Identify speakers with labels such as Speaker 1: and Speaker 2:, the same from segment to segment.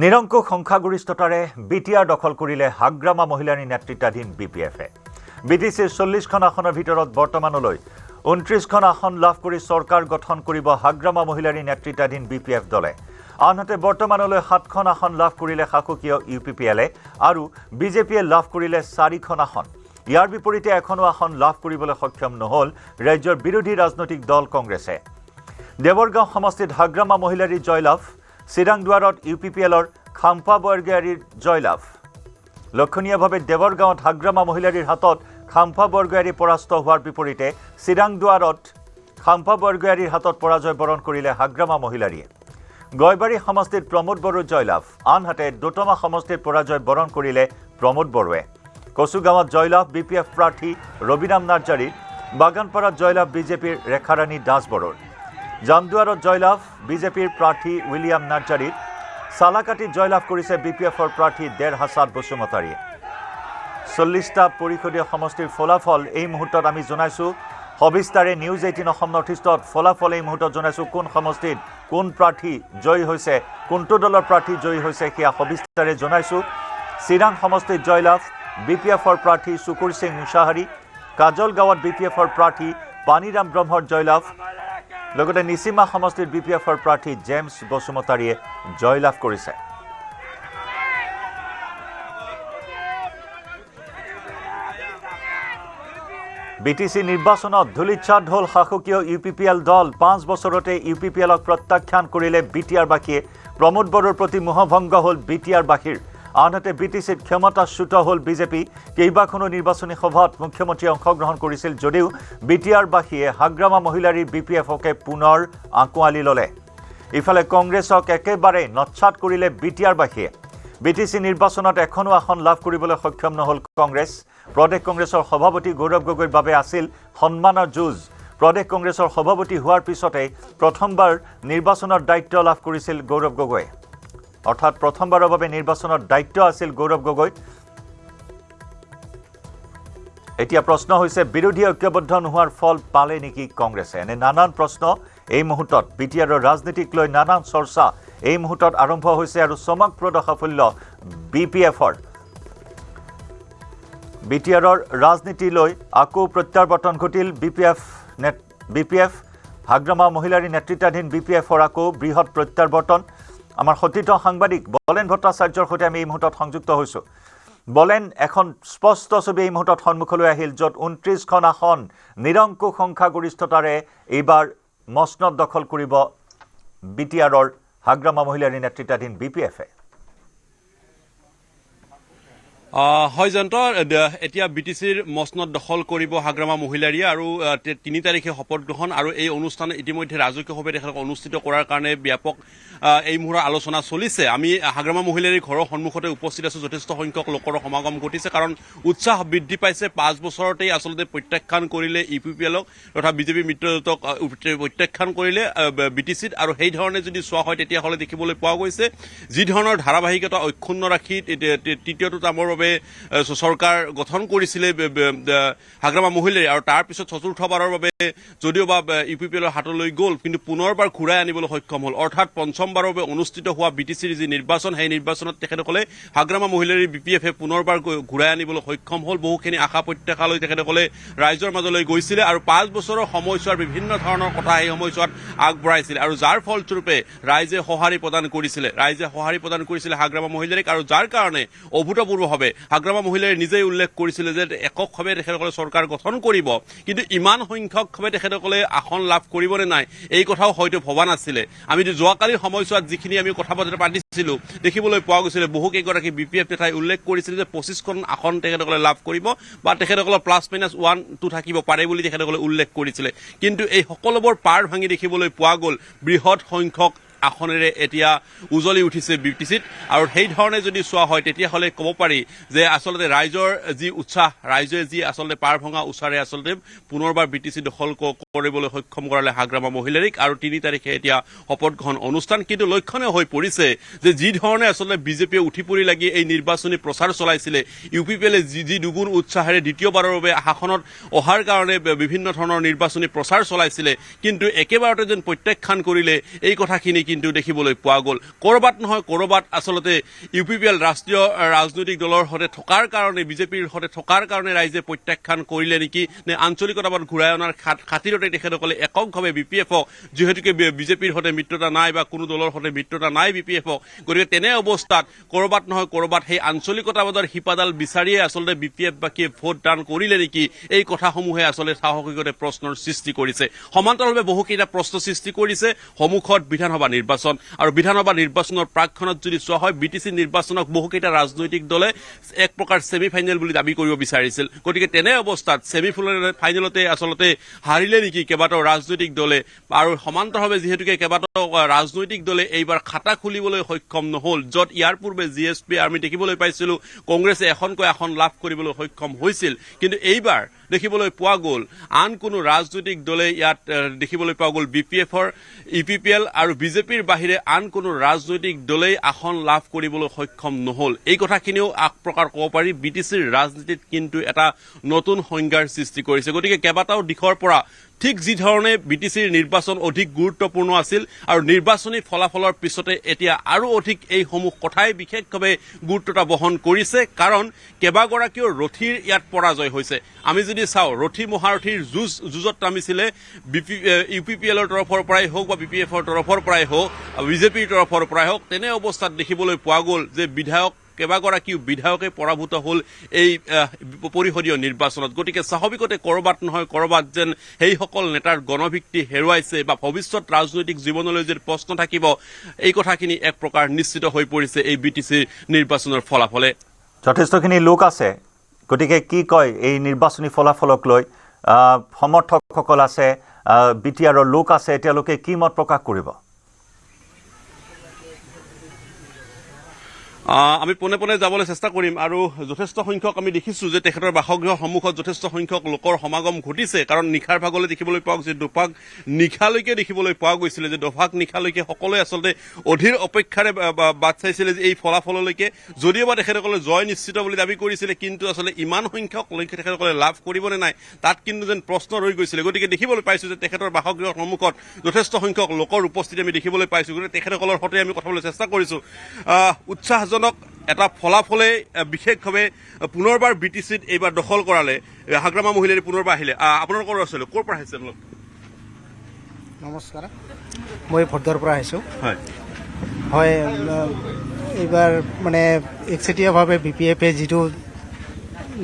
Speaker 1: নিৰংকুশ সংখ্যাগৰিষ্ঠতাৰে BTR দখল কৰিলে হাগ্ৰামা মহিলাৰ নেতৃত্বাধীন বিপিএফে বিটিচিৰ 40খন আসনৰ ভিতৰত বৰ্তমানলৈ 29খন আসন লাভ কৰি চৰকাৰ গঠন কৰিব হাগ্ৰামা মহিলাৰ নেতৃত্বাধীন বিপিএফ দলে আনহাতে বৰ্তমানলৈ 7খন আসন লাভ কৰিলে শাসকীয় ইউপিপিএলে আৰু বিজেপিয়ে লাভ কৰিলে 4খন আসন ইয়াৰ বিপৰীতে এখনো আসন লাভ কৰিবলৈ সক্ষম নহল ৰাজ্যৰ বিৰোধী ৰাজনৈতিক দল কংগ্ৰেছে দেৱৰগাঁও সমষ্টিত হাগ্ৰামা মহিলাৰ জয়লাভ চিৰাংদুৱাৰত ইউপিপিএলৰ খাম্পা বৰগয়াৰীৰ জয়লাভ লক্ষণীয়ভাৱে দেৱৰগাঁৱত হাগ্ৰামা মহিলাৰ হাতত খাম্পা বৰগয়াৰী পৰাস্ত হোৱাৰ বিপৰীতে চিৰাংদুৱাৰত খাম্পা বৰগয়াৰীৰ হাতত পৰাজয় বৰণ কৰিলে হাগ্ৰামা মহিলাৰীয়ে গয়বাৰী সমষ্টিত প্ৰমোদ বড়োৰ জয়লাভ আনহাতে দোতমা সমষ্টিত পৰাজয় বৰণ কৰিলে প্ৰমোদ বড়োৱে কচুগাঁৱত জয়লাভ বিপিএফ প্ৰাৰ্থী ৰবিৰাম নাৰ্জাৰীৰ বাগানপাৰাত জয়লাভ বিজেপিৰ ৰেখাৰাণী দাস বড়োৰ জামদুৱাৰত জয়লাভ বিজেপিৰ প্ৰাৰ্থী উইলিয়াম নাৰ্জাৰীৰ সালাকাটিত জয়লাভ কৰিছে বিপিএফৰ প্ৰাৰ্থী দেৰ হাছাদ বসুমতাৰীয়ে 40টা পৰিষদীয় সমষ্টিৰ ফলাফল এই মুহূৰ্তত আমি জনাইছো সবিস্তাৰে নিউজ 18 অসম নৰ্থ ইষ্টত ফলাফল এই মুহূৰ্তত জনাইছো কোন সমষ্টিত কোন প্ৰাৰ্থী জয়ী হৈছে কোনটো দলৰ প্ৰাৰ্থী জয়ী হৈছে কিয়া সবিস্তাৰে জনাইছো চিৰাং সমষ্টিত জয়লাভ বিপিএফৰ প্ৰাৰ্থী সুকুৰ সিং মুছাহাৰী কাজল গাঁৱত বিপিএফৰ প্ৰাৰ্থী পানীৰাম ব্ৰহ্মৰ জয়লাভ লগতে নিসিমা সমষ্টিৰ বিপিএফৰ প্ৰাৰ্থী জেমছ বসুমতাৰীয়ে জয়লাভ কৰিছে বিটিসি নিৰ্বাচনত ধুলিচ্ছাদ হল শাসকীয় ইউপিপিএল দল 5 বছৰতে ইউপিপিএলক প্ৰত্যাখ্যান কৰিলে বিটিআৰ বাকীয়ে প্ৰমোদ বড়োৰ প্ৰতি মোহভংগ হল বিটিআৰ বাকীৰ আনহাতে বিটিচিত ক্ষমতাচ্যুত হল বিজেপি কেইবাখনো নিৰ্বাচনী সভাত মুখ্যমন্ত্ৰী অংশগ্ৰহণ কৰিছিল যদিও বিটিআৰ বাকীয়ে হাগ্ৰামা মহিলাৰ বিপিএফকে পুনৰ আঁকোৱালি ললে ইফালে কংগ্ৰেছক একেবাৰে নচ্ছাত কৰিলে বিটিআৰ বাকীয়ে বিটিচি নিৰ্বাচনত এখনো আসন লাভ কৰিবলৈ সক্ষম নহল কংগ্ৰেছ প্ৰদেশ কংগ্ৰেছৰ সভাপতি গৌৰৱ গগৈৰ বাবে আছিল সন্মানৰ যুঁজ প্ৰদেশ কংগ্ৰেছৰ সভাপতি হোৱাৰ পিছতে প্ৰথমবাৰ নিৰ্বাচনৰ দায়িত্ব লাভ কৰিছিল গৌৰৱ গগৈ অৰ্থাৎ প্ৰথমবাৰৰ বাবে নিৰ্বাচনৰ দায়িত্ব আছিল গৌৰৱ গগৈ এতিয়া প্ৰশ্ন হৈছে বিৰোধী ঐক্যবদ্ধ নোহোৱাৰ ফল পালে নেকি কংগ্ৰেছে এনে নানান প্ৰশ্ন এই মুহূৰ্তত বিটিআৰৰ ৰাজনীতিক লৈ নানান চৰ্চা এই মুহূৰ্তত আৰম্ভ হৈছে আৰু চমকপ্ৰদ সাফল্য বিপিএফৰ বিটিআৰৰ ৰাজনীতি লৈ আকৌ প্ৰত্যাৱৰ্তন ঘটিল বিপিএফ হাগ্ৰামা মহিলাৰ নেতৃত্বাধীন বিপিএফৰ আকৌ বৃহৎ প্ৰত্যাৱৰ্তন আমাৰ সতীৰ্থ সাংবাদিক বলেন ভট্টাচাৰ্যৰ সৈতে আমি এই মুহূৰ্তত সংযুক্ত হৈছো বলেন এখন স্পষ্ট ছবি এই মুহূৰ্তত সন্মুখলৈ আহিল য'ত 29খন আসন নিৰংকুশ সংখ্যাগৰিষ্ঠতাৰে এইবাৰ মসনদ দখল কৰিব বিটিআৰৰ হাগ্ৰামা মহিলাৰ নেতৃত্বাধীন বিপিএফে
Speaker 2: হয় জয়ন্ত এতিয়া বিটিচিৰ মসনদ দখল কৰিব হাগ্ৰামা মহিলাৰীয়ে আৰু 3 তাৰিখে শপত গ্ৰহণ আৰু এই অনুষ্ঠান ইতিমধ্যে ৰাজকীয়ভাৱে তেখেতক অনুষ্ঠিত কৰাৰ কাৰণে ব্যাপক এই মুহূৰ্তৰ আলোচনা চলিছে আমি হাগ্ৰামা মহিলাৰীৰ ঘৰৰ সন্মুখতে উপস্থিত আছো যথেষ্ট সংখ্যক লোকৰ সমাগম ঘটিছে কাৰণ উৎসাহ বৃদ্ধি পাইছে 5 বছৰতেই আচলতে প্ৰত্যাখ্যান কৰিলে ইউপিপিএলক তথা বিজেপি মিত্ৰজোঁটক প্ৰত্যাখ্যান কৰিলে বিটিচিত আৰু সেই ধৰণে যদি চোৱা হয় তেতিয়াহ'লে দেখিবলৈ পোৱা গৈছে যি ধৰণৰ ধাৰাবাহিকতা অক্ষুণ্ণ ৰাখি তৃতীয়টো টাৰ্মৰ বাবে চৰকাৰ গঠন কৰিছিলে হাগ্ৰামা মহিলাৰী আৰু তাৰ পিছত চতুৰ্থবাৰৰ বাবে যদিওবা ইউপিপিএলৰ হাতলৈ গ'ল কিন্তু পুনৰবাৰ ঘূৰাই আনিবলৈ সক্ষম হ'ল অৰ্থাৎ পঞ্চমবাৰৰ বাবে অনুষ্ঠিত হোৱা বিটিচিৰ যি নিৰ্বাচন সেই নিৰ্বাচনত তেখেতসকলে হাগ্ৰামা মহিলাৰীৰ বিপিএফে পুনৰবাৰ ঘূৰাই আনিবলৈ সক্ষম হ'ল বহুখিনি আশা প্ৰত্যাশা লৈ তেখেতসকলে ৰাইজৰ মাজলৈ গৈছিলে আৰু 5 বছৰৰ সময়ছোৱাৰ বিভিন্ন ধৰণৰ কথা এই সময়ছোৱাত আগবঢ়াইছিল আৰু যাৰ ফলস্বৰূপে ৰাইজে সঁহাৰি প্ৰদান কৰিছিলে হাগ্ৰামা মহিলাৰীক আৰু যাৰ কাৰণে অভূতপূৰ্বভাৱে হাগ্ৰামা মহিলাৰীয়ে নিজেই উল্লেখ কৰিছিলে যে এককভাৱে তেখেতসকলে চৰকাৰ গঠন কৰিব কিন্তু ইমান সংখ্যকভাৱে তেখেতসকলে আসন লাভ কৰিব নে নাই এই কথাও হয়তো ভবা নাছিলে আমি যোৱাকালিৰ সময়ছোৱাত যিখিনি আমি কথা পাতিছিলো দেখিবলৈ পোৱা গৈছিলে বহুকেইগৰাকী বিপিএফ নেতাই উল্লেখ কৰিছিলে যে 25খন আসন তেখেতসকলে লাভ কৰিব বা তেখেতসকলৰ +-1-2 থাকিব পাৰে বুলি তেখেতসকলে উল্লেখ কৰিছিলে কিন্তু এই সকলোবোৰ পাৰ ভাঙি দেখিবলৈ পোৱা গ'ল বৃহৎ সংখ্যক আসনেৰে এতিয়া উজলি উঠিছে বিটিচিত আৰু সেই ধৰণে যদি চোৱা হয় তেতিয়াহ'লে ক'ব পাৰি যে আচলতে ৰাইজৰ যি উৎসাহ ৰাইজে যি আচলতে পাৰ ভঙা উৎসাৰে আচলতে পুনৰবাৰ বিটিচি দখল কৰিবলৈ সক্ষম কৰালে হাগ্ৰামা মহিলাৰীক আৰু 3 তাৰিখে এতিয়া শপত গ্ৰহণ অনুষ্ঠান কিন্তু লক্ষণীয় হৈ পৰিছে যে যি ধৰণে আচলতে বিজেপিয়ে উঠি পৰি লাগি এই নিৰ্বাচনী প্ৰচাৰ চলাইছিলে ইউপিপিএলে যি দুগুণ উৎসাহেৰে দ্বিতীয়বাৰৰ বাবে শাসনত অহাৰ কাৰণে বিভিন্ন ধৰণৰ নিৰ্বাচনী প্ৰচাৰ চলাইছিলে কিন্তু একেবাৰতে যেন প্ৰত্যাখ্যান কৰিলে এই কথাখিনি কিন্তু দেখিবলৈ পোৱা গ'ল কৰবাত নহয় কৰবাত আচলতে UPPL ৰাষ্ট্ৰীয় ৰাজনৈতিক দলৰ সৈতে থকাৰ কাৰণে বিজেপিৰ সৈতে থকাৰ কাৰণে ৰাইজে প্ৰত্যাখ্যান কৰিলে নেকি নে আঞ্চলিকতাবাদ ঘূৰাই অনাৰ খাতিৰতে তেখেতসকলে এককভাৱে BPF-ক যিহেতুকে বিজেপিৰ সৈতে মিত্ৰতা নাই বা কোনো দলৰ সৈতে মিত্ৰতা নাই BPF-ক গতিকে তেনে অৱস্থাত কৰবাত নহয় কৰবাত সেই আঞ্চলিকতাবাদৰ শিপাডাল বিচাৰিয়ে আচলতে BPF বাকীয়ে ভোট দান কৰিলে নেকি এই কথাসমূহে আচলতে সাহসিকতে প্ৰশ্নৰ সৃষ্টি কৰিছে সমান্তৰালভাৱে বহুকেইটা প্ৰশ্ন সৃষ্টি কৰিছে সন্মুখত বিধানসভা নিৰ্বাচন আৰু বিধানসভা নিৰ্বাচনৰ প্ৰাকখনত যদি চোৱা হয় BTC নিৰ্বাচনক বহুকেইটা ৰাজনৈতিক দলে এক প্ৰকাৰ ছেমি ফাইনেল বুলি দাবী কৰিব বিচাৰিছিল গতিকে তেনে অৱস্থাত ছেমি ফাইনেলতে আচলতে হাৰিলে নেকি কেইবাটাও ৰাজনৈতিক দলে আৰু সমান্তৰালভাৱে যিহেতুকে কেইবাটাও ৰাজনৈতিক দলে এইবাৰ খাতা খুলিবলৈ সক্ষম নহল য'ত ইয়াৰ পূৰ্বে GSP আমি দেখিবলৈ পাইছিলো কংগ্ৰেছে এখনকৈ এখন লাভ কৰিবলৈ সক্ষম হৈছিল কিন্তু এইবাৰ দেখিবলৈ পোৱা গ'ল আন কোনো ৰাজনৈতিক দলে ইয়াত দেখিবলৈ পোৱা গ'ল BPF-ৰ UPPL আৰু বিজেপিৰ বাহিৰে আন কোনো ৰাজনৈতিক দলেই আসন লাভ কৰিবলৈ সক্ষম নহল এই কথাখিনিও এক প্ৰকাৰ ক'ব পাৰি BTCৰ ৰাজনীতিত কিন্তু এটা নতুন সংজ্ঞাৰ সৃষ্টি কৰিছে গতিকে কেইবাটাও দিশৰ পৰা ঠিক যি ধৰণে BTCৰ নিৰ্বাচন অধিক গুৰুত্বপূৰ্ণ আছিল আৰু নিৰ্বাচনী ফলাফলৰ পিছতে এতিয়া আৰু অধিক এই সমূহ কথাই বিশেষভাৱে গুৰুত্বতা বহন কৰিছে কাৰণ কেইবাগৰাকীও ৰথীৰ ইয়াত পৰাজয় হৈছে আমি যদি চাওঁ ৰথী মহাৰথীৰ যুঁজত নামিছিলে UPPL-ৰ তৰফৰ পৰাই হওক বা BPF-ৰ তৰফৰ পৰাই হওক বিজেপিৰ তৰফৰ পৰাই হওক তেনে অৱস্থাত দেখিবলৈ পোৱা গ'ল যে কেইবাগৰাকীও বিধায়কে পৰাভূত হ'ল এই পৰিষদীয় নিৰ্বাচনত গতিকে স্বাভাৱিকতে কৰবাত নহয় কৰবাত যেন সেইসকল নেতাৰ গণভিত্তি হেৰুৱাইছে বা ভৱিষ্যত ৰাজনৈতিক জীৱনলৈ যে প্ৰশ্ন থাকিব এই কথাখিনি এক প্ৰকাৰ নিশ্চিত হৈ পৰিছে এই BTC নিৰ্বাচনৰ ফলাফলে
Speaker 1: যথেষ্টখিনি লোক আছে গতিকে কি কয় এই নিৰ্বাচনী ফলাফলক লৈ সমৰ্থকসকল আছে BTR-ৰ লোক আছে তেওঁলোকে কি মত প্ৰকাশ কৰিব
Speaker 2: আমি পোনে পোনে যাবলৈ চেষ্টা কৰিম আৰু যথেষ্ট সংখ্যক আমি দেখিছো যে তেখেতৰ বাসগৃহৰ সন্মুখত যথেষ্ট সংখ্যক লোকৰ সমাগম ঘটিছে কাৰণ নিশাৰ ভাগলৈ দেখিবলৈ পোৱা গৈছে দুপাক নিশালৈকে দেখিবলৈ পোৱা গৈছিলে যে দুপাক নিশালৈকে সকলোৱে আচলতে অধীৰ অপেক্ষাৰে বাট চাইছিলে যে এই ফলাফললৈকে যদিওবা তেখেতসকলে জয় নিশ্চিত বুলি দাবী কৰিছিলে কিন্তু আচলতে ইমান সংখ্যক লোকে তেখেতসকলে লাভ কৰিবনে নাই তাত কিন্তু যেন প্ৰশ্ন ৰৈ গৈছিলে গতিকে দেখিবলৈ পাইছো যে তেখেতৰ বাসগৃহৰ সন্মুখত যথেষ্ট সংখ্যক লোকৰ উপস্থিতি আমি দেখিবলৈ পাইছো গতিকে তেখেতসকলৰ সৈতে আমি কথা ক'বলৈ চেষ্টা কৰিছো উৎসাহজনক এটা ফলাফলে বিশেষভাৱে পুনৰবাৰ BTCত এইবাৰ দখল কৰালে হাগ্ৰামা মহিলাই পুনৰবাৰ আহিলে আপোনালোকৰ আছিলে ক'ৰ পৰা আহিছে আপোনালোক
Speaker 3: নমস্কাৰ মই ভদ্ৰৰ পৰা আহিছোঁ
Speaker 2: হয়
Speaker 3: হয় এইবাৰ মানে একচেটিয়াভাৱে BPF-এ যিটো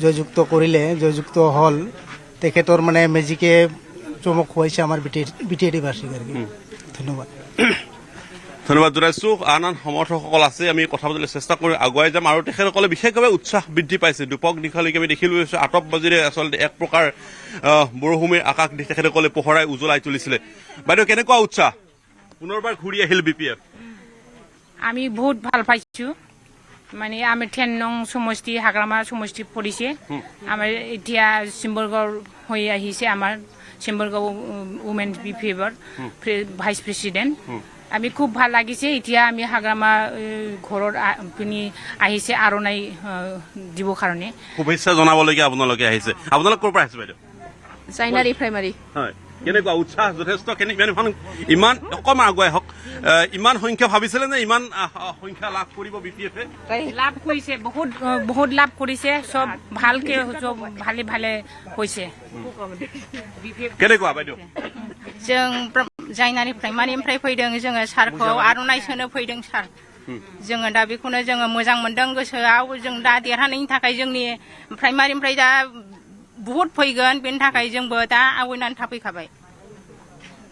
Speaker 3: জয়যুক্ত কৰিলে জয়যুক্ত হ'ল তেখেতৰ মানে মেজিকে চমক খুৱাইছে আমাৰ BTD বাৰ্ষিক আৰু ধন্যবাদ
Speaker 2: ধন্যবাদ জনাইছো আন আন সমৰ্থকসকল আছে আমি কথা পাতিবলৈ চেষ্টা কৰি আগুৱাই যাম আৰু তেখেতসকলে বিশেষভাৱে উৎসাহ বৃদ্ধি পাইছে দুপক নিশালৈকে আমি দেখিলো আতপবাজিৰে আচলতে এক প্ৰকাৰ বৰষুণৰ আকাশ দি তেখেতসকলে পোহৰাই উজ্বলাই তুলিছিলে বাইদেউ কেনেকুৱা উৎসাহ পুনৰবাৰ ঘূৰি আহিল BPF
Speaker 4: আমি বহুত ভাল পাইছো মানে আমি 10 নং সমষ্টি হাগ্ৰামা সমষ্টি পৰিছে আমাৰ এতিয়া চিম্বৰগড় হৈ আহিছে আমাৰ চিম্বৰগড় উমেন BPF-ৰ ভাইচ প্ৰেসিডেন্ট আমি খুব ভাল লাগিছে এতিয়া আমি হাগ্ৰামা ঘৰৰ পিনি আহিছে আৰু নাই দিব কাৰণে
Speaker 2: শুভেচ্ছা জনাবলগীয়া আপোনালোকে আহিছে আপোনালোক ক'ৰ পৰা আহিছে বাইদেউ
Speaker 5: চাইনাৰী প্ৰাইমাৰী
Speaker 2: হয় কেনেকুৱা উৎসাহ যথেষ্ট ইমান অকণমান আগুৱাই হওক ইমান সংখ্যা ভাবিছিলে নে ইমান সংখ্যা লাভ কৰিব BPF-এ
Speaker 4: লাভ কৰিছে বহুত লাভ কৰিছে চব ভালকে চব ভালে ভালে হৈছে
Speaker 2: কেনেকুৱা বাইদেউ
Speaker 5: जों जायनारि प्राइमारिनिफ्राय फैदों जोङो सारखौ आर'नाइ सोनो फैदों सार जोङो दा बेखौनो जोङो मोजां मोनदों गोसोआव जों दा देरहानायनि थाखाय जोंनि प्राइमारिनिफ्राय दा बहुत फैगोन बेनि थाखाय जोंबो दा आवगायनानै थाफैखाबाय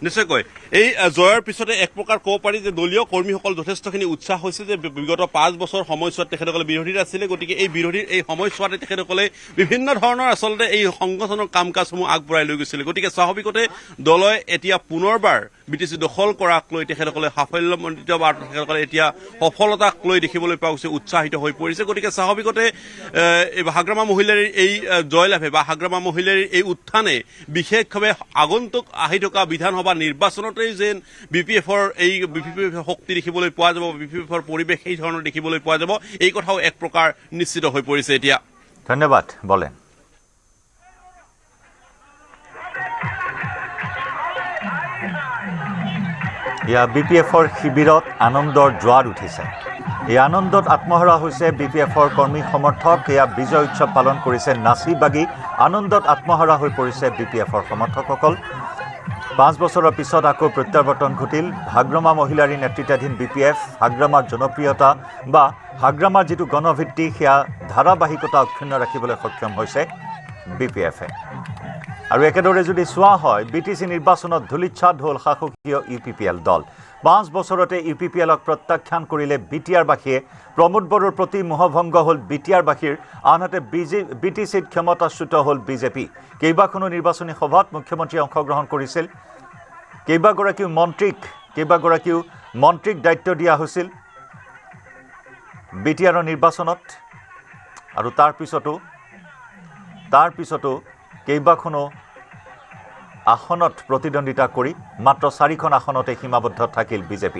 Speaker 2: নিশ্চয়কৈ এই জয়ৰ পিছতে এক প্ৰকাৰ ক'ব পাৰি যে দলীয় কৰ্মীসকল যথেষ্টখিনি উৎসাহ হৈছে যে বিগত 5 বছৰ সময়ছোৱাত তেখেতসকলে বিৰোধীত আছিলে গতিকে এই বিৰোধীৰ এই সময়ছোৱাতে তেখেতসকলে বিভিন্ন ধৰণৰ আচলতে এই সংগঠনৰ কাম কাজসমূহ আগবঢ়াই লৈ গৈছিলে গতিকে স্বাভাৱিকতে দলয় এতিয়া পুনৰবাৰ BTC দখল কৰাক লৈ তেখেতসকলে সাফল্যমণ্ডিত বা তেখেতসকলে এতিয়া সফলতাক লৈ দেখিবলৈ পোৱা গৈছে উৎসাহিত হৈ পৰিছে গতিকে স্বাভাৱিকতে হাগ্ৰামা মহিলাৰ এই জয়লাভে বা হাগ্ৰামা মহিলাৰ এই উত্থানে বিশেষভাৱে আগন্তুক আহি থকা বিধানসভা নিৰ্বাচনতেই যেন BPF-ৰ এই BPF শক্তি দেখিবলৈ পোৱা যাব BPF-ৰ পৰিৱেশ এই ধৰণৰ দেখিবলৈ পোৱা যাব এই কথাও এক প্ৰকাৰ নিশ্চিত হৈ পৰিছে এতিয়া
Speaker 1: ধন্যবাদ বলেন ইয়া BPFৰ শিবিৰত আনন্দৰ জোৱাৰ উঠিছে এই আনন্দত আত্মহাৰা হৈছে BPFৰ কৰ্মী সমৰ্থক এয়া বিজয় উৎসৱ পালন কৰিছে নাচি বাগি আনন্দত আত্মহাৰা হৈ পৰিছে BPFৰ সমৰ্থকসকল 5 বছৰৰ পিছত আকৌ প্ৰত্যাৱৰ্তন ঘটিল হাগ্ৰামা মহিলাৰী নেতৃত্বাধীন BPF হাগ্ৰামাৰ জনপ্ৰিয়তা বা হাগ্ৰামাৰ যেটো গণভিত্তি সেয়া ধাৰাবাহিকতা অক্ষুণ্ণ ৰাখিবলৈ সক্ষম হৈছে BPFে আৰু একেদৰে যদি চোৱা হয় BTC নিৰ্বাচনত ধুলিচ্ছাদ হ'ল শাসকীয় UPPL দল 5 বছৰতে UPPLক প্ৰত্যাখ্যান কৰিলে BTR-বাসীয়ে প্ৰমোদ বড়োৰ প্ৰতি মোহভংগ হ'ল BTR-বাসীৰ আনহাতে BTCত ক্ষমতাচ্যুত হ'ল BJP কেইবাখনো নিৰ্বাচনী সভাত মুখ্যমন্ত্ৰী অংশগ্ৰহণ কৰিছিল কেইবাগৰাকীও মন্ত্ৰীক দায়িত্ব দিয়া হৈছিল BTR নিৰ্বাচনত আৰু তাৰ পিছতো কেইবাখনো আসনত প্ৰতিদ্বন্দ্বিতা কৰি মাত্ৰ 4খন আসনতে সীমাবদ্ধ থাকিল BJP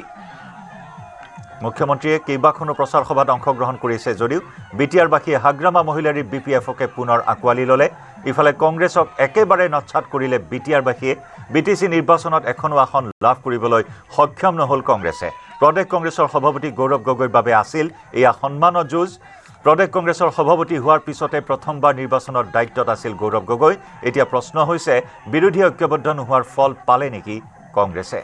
Speaker 1: মুখ্যমন্ত্ৰীয়ে কেইবাখনো প্ৰচাৰ সভাত অংশগ্ৰহণ কৰিছে যদিও BTR-বাসীয়ে হাগ্ৰামা মহিলাৰী BPFকে পুনৰ আকোৱালি ল'লে ইফালে কংগ্ৰেছক একেবাৰে নচ্ছাত কৰিলে BTR-বাসীয়ে BTC নিৰ্বাচনত এখনো আসন লাভ কৰিবলৈ সক্ষম নহল কংগ্ৰেছে প্ৰদেশ কংগ্ৰেছৰ সভাপতি গৌৰৱ গগৈৰ বাবে আছিল এয়া সন্মানৰ যুঁজ প্ৰদেশ কংগ্ৰেছৰ সভাপতি হোৱাৰ পিছতে প্ৰথমবাৰ নিৰ্বাচনৰ দায়িত্বত আছিল গৌৰৱ গগৈ এতিয়া প্ৰশ্ন হৈছে বিৰোধী ঐক্যবদ্ধ নোহোৱাৰ ফল পালে নেকি কংগ্ৰেছে